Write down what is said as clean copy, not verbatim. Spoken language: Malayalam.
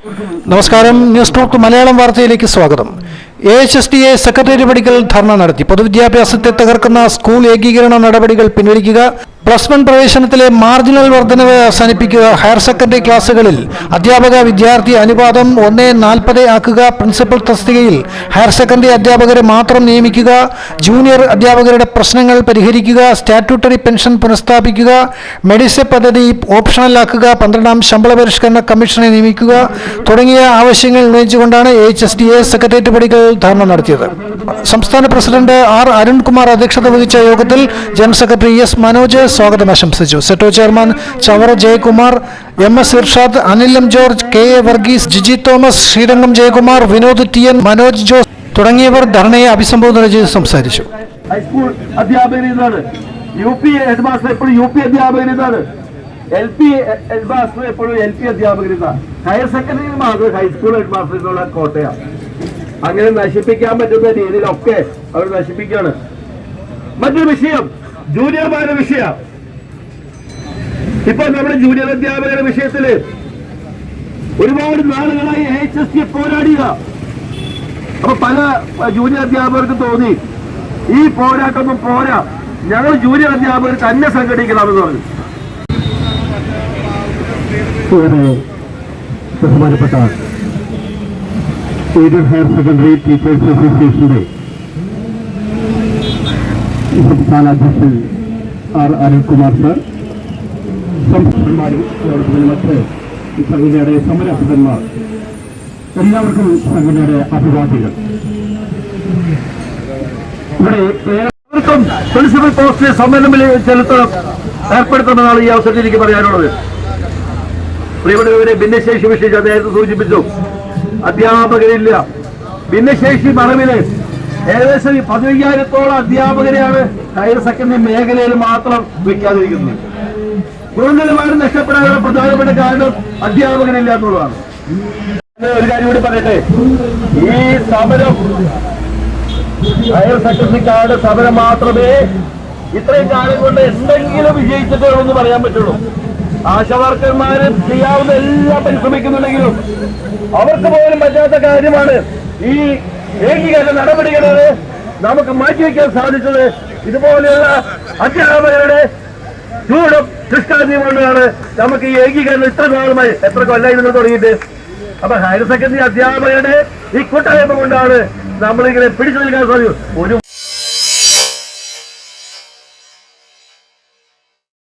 നമസ്കാരം, ന്യൂസ് ടോക്ക് മലയാളം വാർത്തയിലേക്ക് സ്വാഗതം. AHSDA സെക്രട്ടേറിയറ്റ് പടിക്കൽ ധർണ നടത്തി. പൊതുവിദ്യാഭ്യാസത്തെ തകർക്കുന്ന സ്കൂൾ ഏകീകരണ നടപടികൾ പിൻവലിക്കുക, +1 പ്രവേശനത്തിലെ മാർജിനൽ വർധനവ് അവസാനിപ്പിക്കുക, ഹയർ സെക്കൻഡറി ക്ലാസുകളിൽ അധ്യാപക വിദ്യാർത്ഥി അനുപാതം 1:40 ആക്കുക, പ്രിൻസിപ്പൽ തസ്തികയിൽ ഹയർ സെക്കൻഡറി അധ്യാപകരെ മാത്രം നിയമിക്കുക, ജൂനിയർ അധ്യാപകരുടെ പ്രശ്നങ്ങൾ പരിഹരിക്കുക, സ്റ്റാറ്റ്യൂട്ടറി പെൻഷൻ പുനഃസ്ഥാപിക്കുക, മെഡിസെപ് പദ്ധതി ഓപ്ഷണലാക്കുക, 12ാം ശമ്പള പരിഷ്കരണ കമ്മീഷനെ നിയമിക്കുക തുടങ്ങിയ ആവശ്യങ്ങൾ ഉന്നയിച്ചുകൊണ്ടാണ് AHSDA സെക്രട്ടേറിയറ്റ് പടിക്കൽ ധർണ നടത്തിയത്. സംസ്ഥാന പ്രസിഡന്റ് R. അരുൺകുമാർ അധ്യക്ഷത വഹിച്ച യോഗത്തിൽ ജനറൽ സെക്രട്ടറി S. മനോജ് സ്വാഗതം ആശംസിച്ചു. SETO chairman Chavara Jayakumar, MS Irshad, Anil M. George, KA Varghese, Jiji Thomas, Sreerangam Jayakumar, Vinod TN, Manoj Jose തുടങ്ങിയവർ ധർണയെ അഭിസംബോധന ചെയ്ത് സംസാരിച്ചു. ഹൈസ്കൂൾ അധ്യാപകനാണ്, UP ഹെഡ് മാസ്റ്റർ എപ്പോഴും UP അധ്യാപകനാണ്, LP ഹെഡ് മാസ്റ്റർ എപ്പോഴും LP അധ്യാപകനാണ്, ഹയർ സെക്കൻഡറി മാത്രം ഹൈസ്കൂൾ ഹെഡ് മാസ്റ്റർ എന്നുള്ള കോട്ടയാണ്. അങ്ങനെ നശിപ്പിക്കാൻ പറ്റുന്ന രീതിയിലൊക്കെ അവർ നശിപ്പിക്കുകയാണ്. മറ്റൊരു വിഷയം ജൂനിയർമാരുടെ വിഷയം. ഇപ്പൊ നമ്മുടെ ജൂനിയർ അധ്യാപകരുടെ വിഷയത്തില് ഒരുപാട് നാളുകളായി AHSDA പോരാടുക. അപ്പൊ പല ജൂനിയർ അധ്യാപകർക്കും തോന്നി ഈ പോരാട്ടമൊന്നും പോരാ, ഞങ്ങൾ ജൂനിയർ അധ്യാപകർ തന്നെ സംഘടിക്കണമെന്ന് പറഞ്ഞു. ബഹുമാനപ്പെട്ട എയ്ഡഡ് ഹയർ സെക്കൻഡറി ടീച്ചേഴ്സ് അസോസിയേഷന്റെ സംസ്ഥാന അധ്യക്ഷൻ R. അനിൽകുമാർ സർ, സംസ്ഥാനന്മാരും മറ്റ് സംഘടനയുടെ സമരഭടന്മാർ, എല്ലാവർക്കും സംഘടനയുടെ അഭിവാദ്യങ്ങൾ. ഇവിടെ ഏവർക്കും പ്രിൻസിപ്പൽ പോസ്റ്റിലെ സമ്മേളനം ഏർപ്പെടുത്തണമെന്നാണ് ഈ അവസരത്തിൽ എനിക്ക് പറയാനുള്ളത്. പ്രിയപ്പെട്ടവരെ, ഭിന്നശേഷി വിഷയിച്ച് അദ്ദേഹത്തെ സൂചിപ്പിച്ചു. അധ്യാപകരില്ല. ഭിന്നശേഷി മറവില് ഏകദേശം 15,000-ഓളം അധ്യാപകരെയാണ് ഹയർ സെക്കൻഡറി മേഖലയിൽ മാത്രം വെക്കാതിരിക്കുന്നത്. ഗുണനിലവാരം നഷ്ടപ്പെടാനുള്ള പ്രധാനപ്പെട്ട കാരണം അധ്യാപകരില്ല എന്നുള്ളതാണ്. ഒരു കാര്യം കൂടി പറയട്ടെ, ഈ സമരം ഹയർ സെക്കൻഡറിക്കാരുടെ സമരം മാത്രമേ ഇത്രയും കാലം കൊണ്ട് എന്തെങ്കിലും വിജയിച്ചിട്ടുള്ളൂ എന്ന് പറയാൻ പറ്റുള്ളൂ. ആശാവർക്കർമാര് ചെയ്യാവുന്ന എല്ലാം പരിശ്രമിക്കുന്നുണ്ടെങ്കിലും അവർക്ക് പോലും പറ്റാത്ത കാര്യമാണ് ഈ ഏകീകരണ നടപടികളെ നമുക്ക് മാറ്റിവെക്കാൻ സാധിച്ചത്. ഇതുപോലെയുള്ള അധ്യാപകരുടെ ചൂടും ദുഷ്കാര്യം കൊണ്ടാണ് നമുക്ക് ഈ ഏകീകരണം ഇത്ര നാളുമായി, എത്ര കൊല്ലായി നിങ്ങൾ തുടങ്ങിയിട്ട്. അപ്പൊ ഹയർ സെക്കൻഡറി അധ്യാപകരുടെ ഈ കൂട്ടായ്മ കൊണ്ടാണ് നമ്മളിങ്ങനെ പിടിച്ചു നിൽക്കാൻ സാധിക്കും. ഒരു